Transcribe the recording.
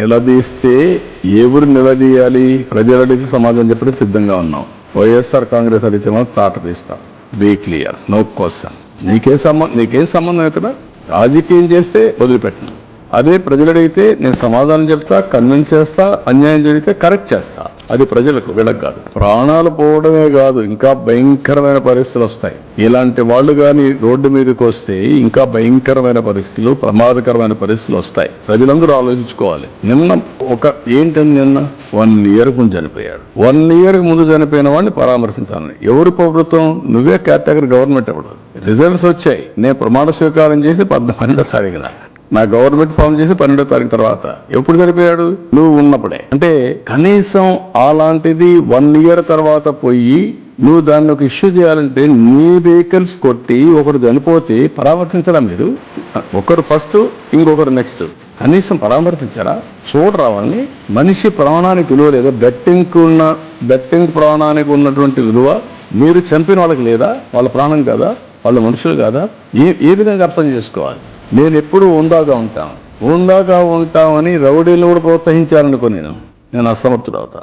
నిలదీస్తే ఎవరు నిలదీయాలి? ప్రజలడికి సమాధానం చెప్పడం సిద్ధంగా ఉన్నాం. వైఎస్ఆర్ కాంగ్రెస్ అడిగితే మనం తాట తీస్తాం. Be clear, no question. నీకేం సంబంధం ఇక్కడ? రాజకీయం చేస్తే వదిలిపెట్టను. అదే ప్రజలు అడిగితే నేను సమాధానం చెప్తా, కన్విన్స్ చేస్తా, అన్యాయం జరిగితే కరెక్ట్ చేస్తా. అది ప్రజలకు, వీళ్ళకి కాదు. ప్రాణాలు పోవడమే కాదు, ఇంకా భయంకరమైన పరిస్థితులు వస్తాయి. ఇలాంటి వాళ్ళు కానీ రోడ్డు మీదకి వస్తే ఇంకా భయంకరమైన పరిస్థితులు, ప్రమాదకరమైన పరిస్థితులు వస్తాయి. ప్రజలందరూ ఆలోచించుకోవాలి. నిన్న నిన్న 1 year ముందు చనిపోయాడు. 1 year ముందు చనిపోయిన వాడిని పరామర్శించాలని ఎవరు ప్రభుత్వం? నువ్వే కేటగిరీ గవర్నమెంట్. అప్పుడు రిజల్ట్స్ వచ్చాయి. నేను ప్రమాణ స్వీకారం చేసి 12వ తారీఖున నా గవర్నమెంట్ ఫామ్ చేసి 12వ తారీఖు తర్వాత ఎప్పుడు చనిపోయాడు? నువ్వు ఉన్నప్పుడే. అంటే కనీసం అలాంటిది 1 year తర్వాత పోయి నువ్వు దాన్ని ఒక ఇష్యూ చేయాలంటే నీ వెహికల్స్ కొట్టి ఒకరు చనిపోతే పరామర్శించరా? మీరు ఒకరు ఫస్ట్, ఇంకొకరు నెక్స్ట్. కనీసం పరామర్శించారా? చూడరా వాళ్ళని? మనిషి ప్రాణానికి విలువ లేదా? బెట్టింగ్ ప్రాణానికి ఉన్నటువంటి విలువ మీరు చంపిన వాళ్ళకి లేదా? వాళ్ళ ప్రాణం కాదా? వాళ్ళ మనుషులు కాదా? ఏ విధంగా అర్థం చేసుకోవాలి? నేను ఎప్పుడు ఉందాగా ఉంటామని రౌడీలను కూడా ప్రోత్సహించాలనుకో నేను అసమర్థుడు అవుతా.